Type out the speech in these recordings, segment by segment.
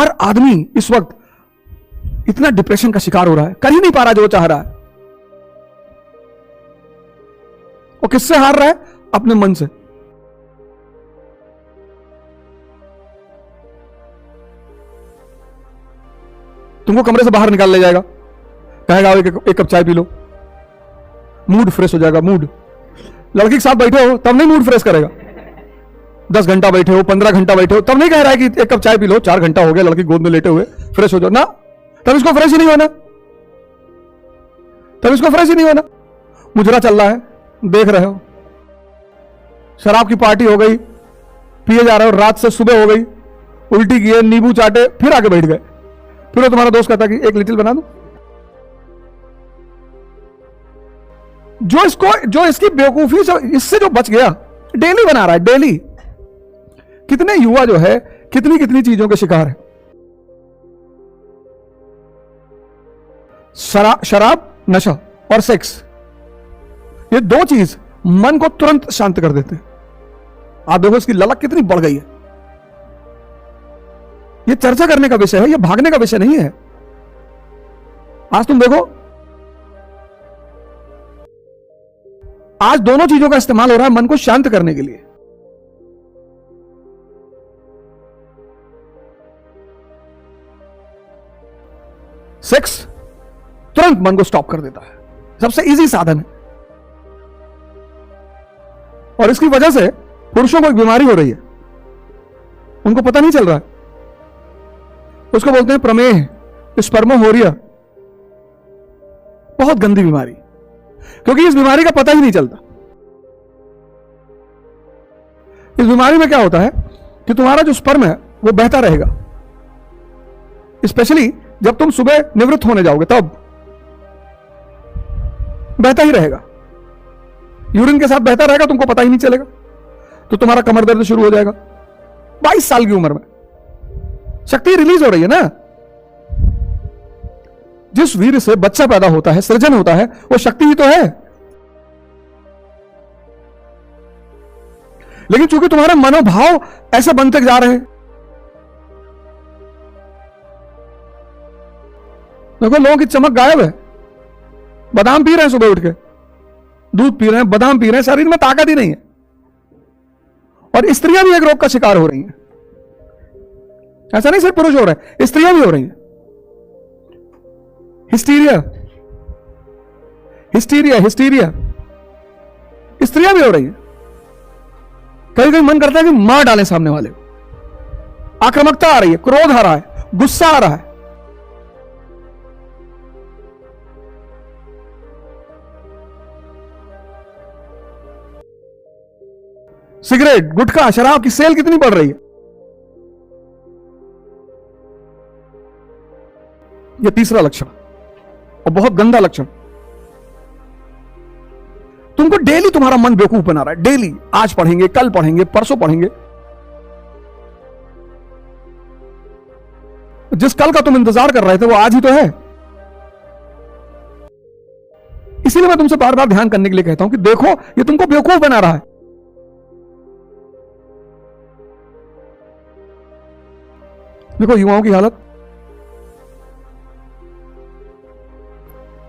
हर आदमी इस वक्त इतना डिप्रेशन का शिकार हो रहा है, कर ही नहीं पा रहा जो वो चाह रहा है। वो किससे हार रहा है? अपने मन से। तुमको कमरे से बाहर निकाल ले जाएगा, कहेगा एक कप चाय पी लो, मूड फ्रेश हो जाएगा। मूड, लड़की के साथ बैठे हो तब नहीं मूड फ्रेश करेगा। 10 घंटा बैठे हो, 15 घंटा बैठे हो, तब नहीं कह रहा है कि एक कप चाय पी लो, 4 घंटा हो गया लड़की गोद में लेटे हुए, फ्रेश हो जाओ ना, तब इसको फ्रेश ही नहीं होना, तब इसको फ्रेश ही नहीं होना। मुजरा चल रहा है, देख रहे हो, शराब की पार्टी हो गई, पिए जा रहे हो, रात से सुबह हो गई, उल्टी किए, नींबू चाटे, फिर आके बैठ गए, फिर वो तुम्हारा दोस्त कहता कि एक लिटिल बना दो। जो इसकी बेवकूफी से, इससे जो बच गया, डेली बना रहा है, डेली। कितने युवा जो है कितनी कितनी चीजों के शिकार है। शराब, नशा और सेक्स, ये 2 चीज मन को तुरंत शांत कर देते हैं। आप देखो इसकी ललक कितनी बढ़ गई है। ये चर्चा करने का विषय है, ये भागने का विषय नहीं है। आज तुम देखो, आज दोनों चीजों का इस्तेमाल हो रहा है मन को शांत करने के लिए। सेक्स तुरंत मन को स्टॉप कर देता है, सबसे इजी साधन है। और इसकी वजह से पुरुषों को एक बीमारी हो रही है, उनको पता नहीं चल रहा है। उसको बोलते हैं प्रमेह, स्पर्मोहोरिया। बहुत गंदी बीमारी, क्योंकि इस बीमारी का पता ही नहीं चलता। इस बीमारी में क्या होता है कि तुम्हारा जो स्पर्म है वो बहता रहेगा, स्पेशली जब तुम सुबह निवृत्त होने जाओगे तब बहता ही रहेगा, यूरिन के साथ बहता रहेगा, तुमको पता ही नहीं चलेगा। तो तुम्हारा कमर दर्द शुरू हो जाएगा 22 साल की उम्र में। शक्ति रिलीज हो रही है ना। जिस वीर से बच्चा पैदा होता है, सृजन होता है, वो शक्ति ही तो है। लेकिन चूंकि तुम्हारे मनोभाव ऐसे बनते जा रहे हैं, देखो लोगों की चमक गायब है। बादाम पी रहे हैं सुबह उठ के, दूध पी रहे हैं, बादाम पी रहे हैं, शरीर में ताकत ही नहीं है। और स्त्रियां भी एक रोग का शिकार हो रही हैं। ऐसा नहीं सिर्फ पुरुष हो रहे हैं, स्त्रियां भी हो रही हैं। हिस्टीरिया, हिस्टीरिया, हिस्टीरिया, स्त्रियां भी हो रही हैं। कभी कभी मन करता है कि मार डालें सामने वाले को। आक्रामकता आ रही है, क्रोध आ रहा है, गुस्सा आ रहा है। सिगरेट, गुटखा, शराब की सेल कितनी बढ़ रही है। यह तीसरा लक्षण और बहुत गंदा लक्षण। तुमको डेली तुम्हारा मन बेवकूफ बना रहा है। डेली आज पढ़ेंगे, कल पढ़ेंगे, परसों पढ़ेंगे। जिस कल का तुम इंतजार कर रहे थे वो आज ही तो है। इसीलिए मैं तुमसे बार बार ध्यान करने के लिए कहता हूं कि देखो ये तुमको बेवकूफ बना रहा है। देखो युवाओं की हालत।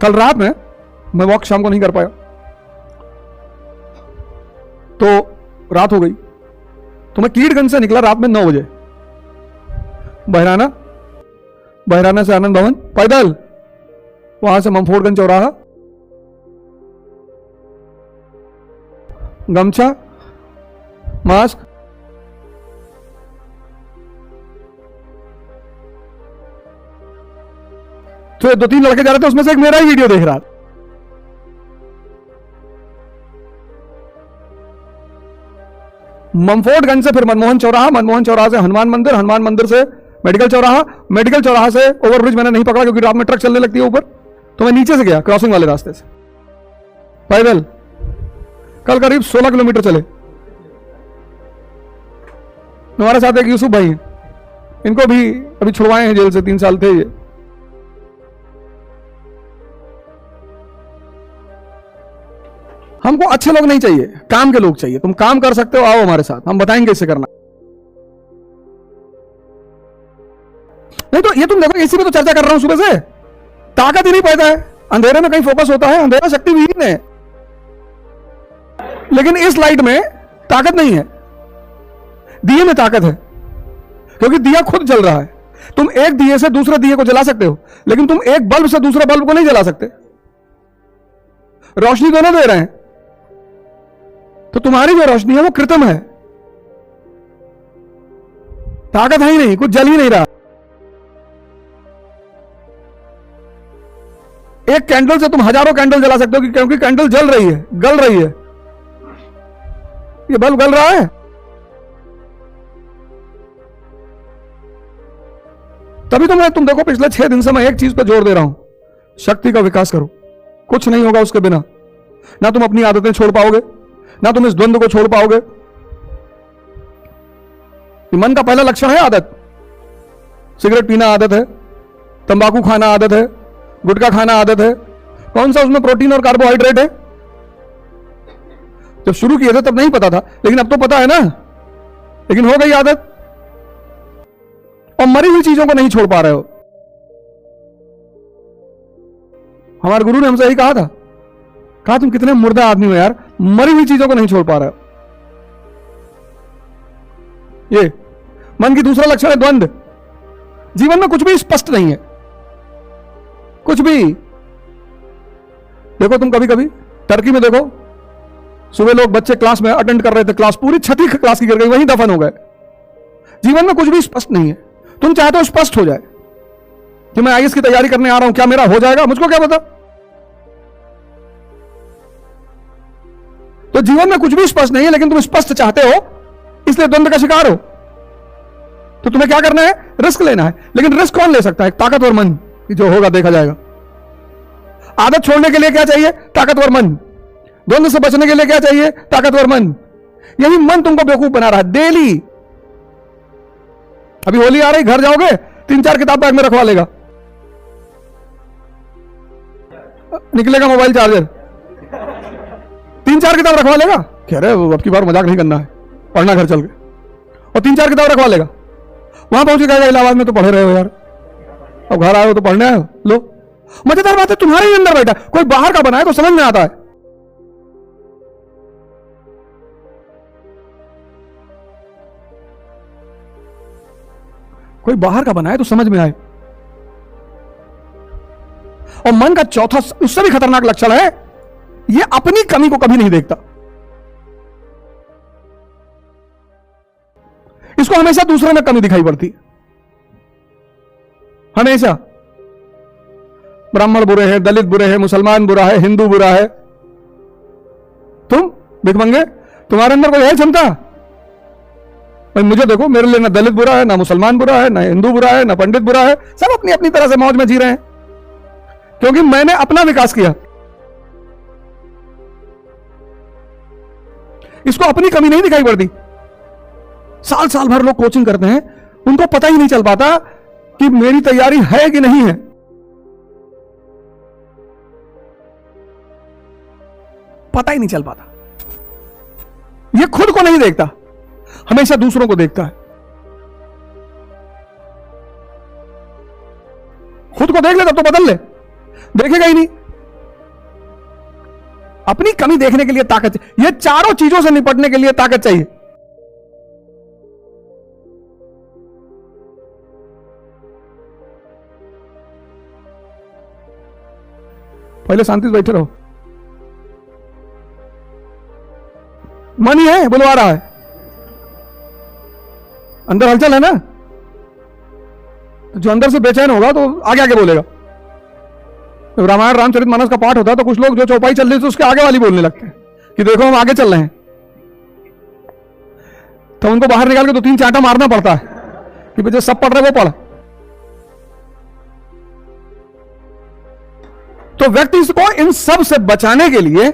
कल रात में मैं वॉक शाम को नहीं कर पाया, तो रात हो गई, तो मैं कीड़गंज से निकला रात में 9 बजे। बहराना से आनंद भवन पैदल, वहां से ममफोड़गंज चौराहा, गमछा, मास्क, तो 2-3 लड़के जा रहे थे, उसमें से एक मेरा ही वीडियो देख रहा था। ममफोर्डगंज से फिर मनमोहन चौराहा, मनमोहन चौराहा से हनुमान मंदिर, हनुमान मंदिर से मेडिकल चौराहा, मेडिकल चौराहा से ओवरब्रिज मैंने नहीं पकड़ा क्योंकि रात में ट्रक चलने लगती है ऊपर, तो मैं नीचे से गया क्रॉसिंग वाले रास्ते से पैदल। कल करीब 16 किलोमीटर चले। हमारे साथ एक यूसुफ भाई हैं, इनको भी अभी छुड़वाए हैं जेल से, 3 साल थे ये। हमको अच्छे लोग नहीं चाहिए, काम के लोग चाहिए। तुम काम कर सकते हो, आओ हमारे साथ, हम बताएंगे इसे करना। नहीं तो ये तुम देखो, इसी पे तो चर्चा कर रहा हूं सुबह से। ताकत ही नहीं पैदा है, अंधेरे में कहीं फोकस होता है, अंधेरा शक्ति विहीन है। लेकिन इस लाइट में ताकत नहीं है, दिए में ताकत है, क्योंकि दिया खुद जल रहा है। तुम एक दिए से दूसरे दिए को जला सकते हो, लेकिन तुम एक बल्ब से दूसरे बल्ब को नहीं जला सकते। रोशनी दोनों दे रहे हैं, तो तुम्हारी जो रोशनी है वो कृत्रिम है, ताकत है ही नहीं, कुछ जल ही नहीं रहा। एक कैंडल से तुम हजारों कैंडल जला सकते हो, क्योंकि कैंडल जल रही है, गल रही है। ये बल्ब गल रहा है। तभी तो तुम देखो पिछले 6 दिन से मैं एक चीज पर जोर दे रहा हूं, शक्ति का विकास करो। कुछ नहीं होगा उसके बिना। ना तुम अपनी आदतें छोड़ पाओगे, ना तुम इस द्वंद्व को छोड़ पाओगे। मन का पहला लक्षण है आदत। सिगरेट पीना आदत है, तंबाकू खाना आदत है, गुटखा खाना आदत है। कौन सा उसमें प्रोटीन और कार्बोहाइड्रेट है? जब शुरू किए थे तब नहीं पता था, लेकिन अब तो पता है ना। लेकिन हो गई आदत, और मरी हुई चीजों को नहीं छोड़ पा रहे हो। हमारे गुरु ने हमसे यही कहा था, कहा तुम कितने मुर्दा आदमी हो यार, मरी हुई चीजों को नहीं छोड़ पा रहे हो। ये मन की दूसरा लक्षण है द्वंद्व। जीवन में कुछ भी स्पष्ट नहीं है, कुछ भी। देखो तुम कभी कभी टर्की में देखो, सुबह लोग बच्चे क्लास में अटेंड कर रहे थे, क्लास पूरी छठी क्लास की गिर गई, वहीं दफन हो गए। जीवन में कुछ भी स्पष्ट नहीं है। तुम चाहते हो स्पष्ट हो जाए कि मैं आईएएस की तैयारी करने आ रहा हूं, क्या मेरा हो जाएगा? मुझको क्या पता। तो जीवन में कुछ भी स्पष्ट नहीं है, लेकिन तुम स्पष्ट चाहते हो, इसलिए द्वंद्व का शिकार हो। तो तुम्हें क्या करना है? रिस्क लेना है। लेकिन रिस्क कौन ले सकता है? ताकतवर मन, जो होगा देखा जाएगा। आदत छोड़ने के लिए क्या चाहिए? ताकतवर मन। द्वंद्व से बचने के लिए क्या चाहिए? ताकतवर मन। यही मन तुमको बेवकूफ बना रहा है डेली। अभी होली आ रही, घर जाओगे 3-4 किताब बैग में रखवा लेगा, निकलेगा मोबाइल चार्जर, 3-4 किताब रखवा लेगा। कह रहे अब की बार मजाक नहीं करना है, पढ़ना घर चल के, और 3-4 किताब रखवा लेगा। वहां पहुंच के कहेगा इलाहाबाद में तो पढ़े रहे हो यार, अब घर आए हो तो पढ़ने आए हो। लो, मजेदार बात है, तुम्हारे ही अंदर बैठा, कोई बाहर का बनाए तो समझ में आता है। कोई बाहर का बनाए तो समझ में आए। और मन का चौथा, उससे भी खतरनाक लक्षण है, ये अपनी कमी को कभी नहीं देखता। इसको हमेशा दूसरे में कमी दिखाई पड़ती, हमेशा। ब्राह्मण बुरे हैं, दलित बुरे हैं, मुसलमान बुरा है, हिंदू बुरा है। तुम भिखमंगे, तुम्हारे अंदर कोई है क्षमता? भाई मुझे देखो, मेरे लिए ना दलित बुरा है, ना मुसलमान बुरा है, ना हिंदू बुरा है, ना पंडित बुरा है। सब अपनी अपनी तरह से मौज में जी रहे हैं, क्योंकि मैंने अपना विकास किया। इसको अपनी कमी नहीं दिखाई पड़ती। साल साल भर लोग कोचिंग करते हैं, उनको पता ही नहीं चल पाता कि मेरी तैयारी है कि नहीं है। पता ही नहीं चल पाता। ये खुद को नहीं देखता, हमेशा दूसरों को देखता है। खुद को देख ले तब तो बदल ले, देखेगा ही नहीं। अपनी कमी देखने के लिए ताकत चाहिए। ये चारों चीजों से निपटने के लिए ताकत चाहिए। पहले शांति से बैठे रहो। मन ही है बुलवा रहा है, अंदर हलचल है ना, तो जो अंदर से बेचैन होगा तो आगे आगे बोलेगा। जब रामायण रामचरितमानस का पाठ होता है तो कुछ लोग जो चौपाई चल रही थी उसके आगे वाली बोलने लगते हैं कि देखो हम आगे चल रहे हैं। तो उनको बाहर निकाल के 2-3 चांटा मारना पड़ता है कि बच्चे सब पढ़ रहे वो पढ़। तो व्यक्ति को इन सब से बचाने के लिए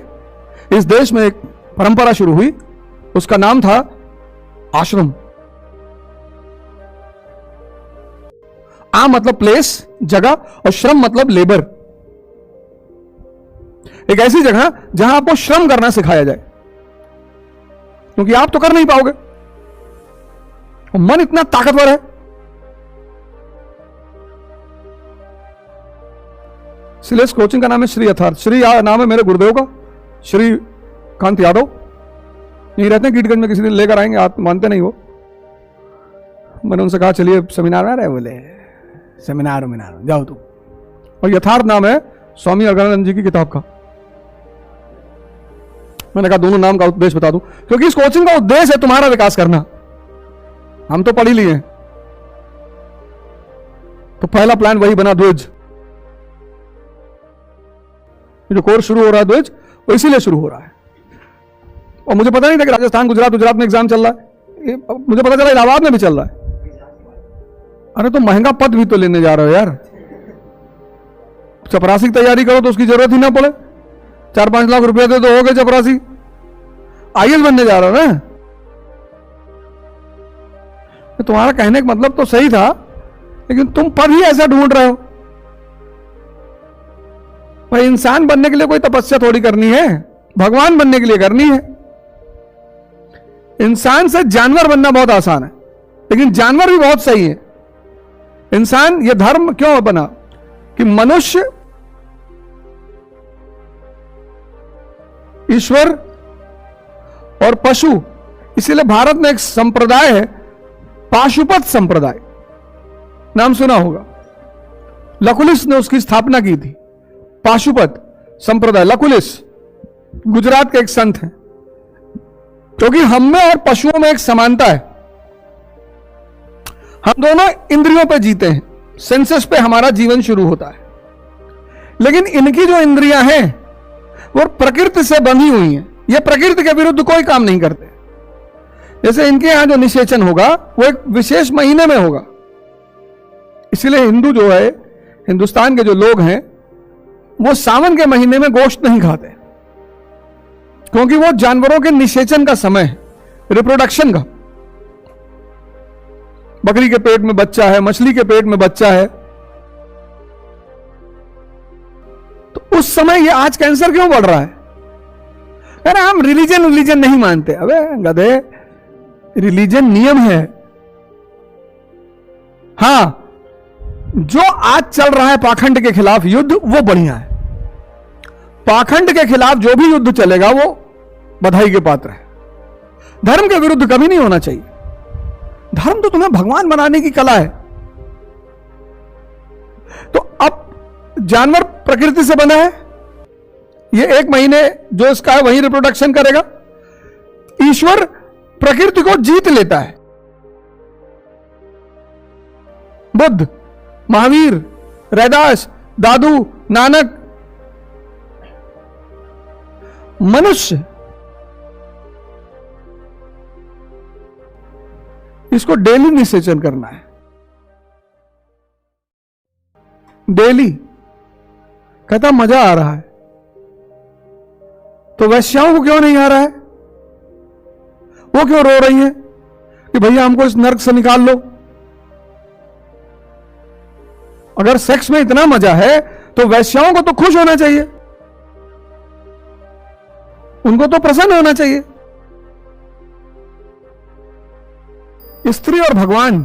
इस देश में एक परंपरा शुरू हुई, उसका नाम था आश्रम। आ मतलब प्लेस, जगह, और श्रम मतलब लेबर। एक ऐसी जगह जहां आपको श्रम करना सिखाया जाए, क्योंकि आप तो कर नहीं पाओगे। मन इतना ताकतवर है, इसलिए इस कोचिंग का नाम है श्री यथार्थ। श्री नाम है मेरे गुरुदेव का, श्री कांत यादव। यही रहते हैं कीटगंज में, किसी दिन लेकर आएंगे, आप मानते नहीं हो। मैंने उनसे कहा चलिए सेमिनार में आ रहे, बोले सेमिनार जाओ तुम। और यथार्थ नाम है स्वामी अगरानंद जी की किताब का। मैंने कहा दोनों नाम का उद्देश्य बता दूं, क्योंकि इस कोचिंग का उद्देश्य है तुम्हारा विकास करना। हम तो पढ़ ही लिए हैं, तो पहला प्लान वही बना, द्विज। जो कोर्स शुरू हो रहा है द्विज, वो इसीलिए शुरू हो रहा है। और मुझे पता नहीं था कि राजस्थान गुजरात में एग्जाम चल रहा है। मुझे पता चला इलाहाबाद में भी चल रहा है। अरे तो महंगा पद भी तो लेने जा रहे हो यार। चपरासी की तैयारी करो तो उसकी जरूरत ही ना पड़े। 4-5 लाख रुपए दे तो हो गए चपरासी। आईएएस बनने जा रहा हो ना। तो तुम्हारा कहने का मतलब तो सही था, लेकिन तुम पद ही ऐसा ढूंढ रहे हो। भाई इंसान बनने के लिए कोई तपस्या थोड़ी करनी है, भगवान बनने के लिए करनी है। इंसान से जानवर बनना बहुत आसान है, लेकिन जानवर भी बहुत सही है। इंसान ये धर्म क्यों बना कि मनुष्य, ईश्वर और पशु। इसीलिए भारत में एक संप्रदाय है पाशुपत संप्रदाय, नाम सुना होगा। लकुलिस ने उसकी स्थापना की थी। पाशुपत संप्रदाय, लकुलिस गुजरात के एक संत हैं। क्योंकि हम में और पशुओं में एक समानता है, हम दोनों इंद्रियों पे जीते हैं। सेंसस पे हमारा जीवन शुरू होता है, लेकिन इनकी जो इंद्रियां हैं वो प्रकृति से बंधी हुई हैं। ये प्रकृति के विरुद्ध कोई काम नहीं करते। जैसे इनके यहां जो निषेचन होगा वो एक विशेष महीने में होगा। इसलिए हिंदू जो है, हिंदुस्तान के जो लोग हैं, वो सावन के महीने में गोश्त नहीं खाते, क्योंकि वो जानवरों के निषेचन का समय है, रिप्रोडक्शन का। बकरी के पेट में बच्चा है, मछली के पेट में बच्चा है, तो उस समय ये आज कैंसर क्यों बढ़ रहा है? अरे हम रिलीजन नहीं मानते। अबे गधे, रिलीजन नियम है। हां, जो आज चल रहा है पाखंड के खिलाफ युद्ध, वो बढ़िया है। पाखंड के खिलाफ जो भी युद्ध चलेगा वो बधाई के पात्र है। धर्म के विरुद्ध कभी नहीं होना चाहिए। धर्म तो तुम्हें भगवान बनाने की कला है। तो अब जानवर प्रकृति से बना है, ये 1 महीने जो इसका है वही रिप्रोडक्शन करेगा। ईश्वर प्रकृति को जीत लेता है। बुद्ध, महावीर, रैदास, दादू, नानक। मनुष्य इसको डेली निषेचन करना है, डेली। कहता मजा आ रहा है, तो वैश्याओं को क्यों नहीं आ रहा है? वो क्यों रो रही हैं कि भैया हमको इस नर्क से निकाल लो? अगर सेक्स में इतना मजा है तो वैश्याओं को तो खुश होना चाहिए, उनको तो प्रसन्न होना चाहिए। स्त्री और भगवान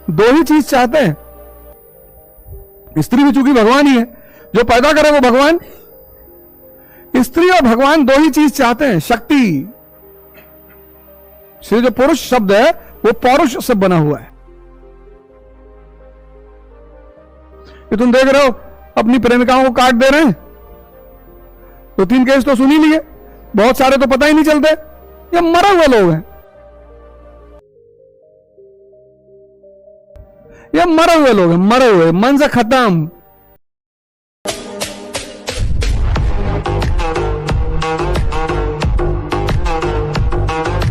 दो ही चीज चाहते हैं। स्त्री भी चूंकि भगवान ही है, जो पैदा करे वो भगवान। स्त्री और भगवान दो ही चीज चाहते हैं, शक्ति। इसलिए जो पुरुष शब्द है वो पौरुष से बना हुआ है। ये तुम देख रहे हो अपनी प्रेमिकाओं को काट दे रहे हैं, 2-3 केस तो सुन ही लिए, बहुत सारे तो पता ही नहीं चलते। ये मरे हुए लोग हैं, ये मरे हुए लोग हैं, मरे हुए, मन से खत्म।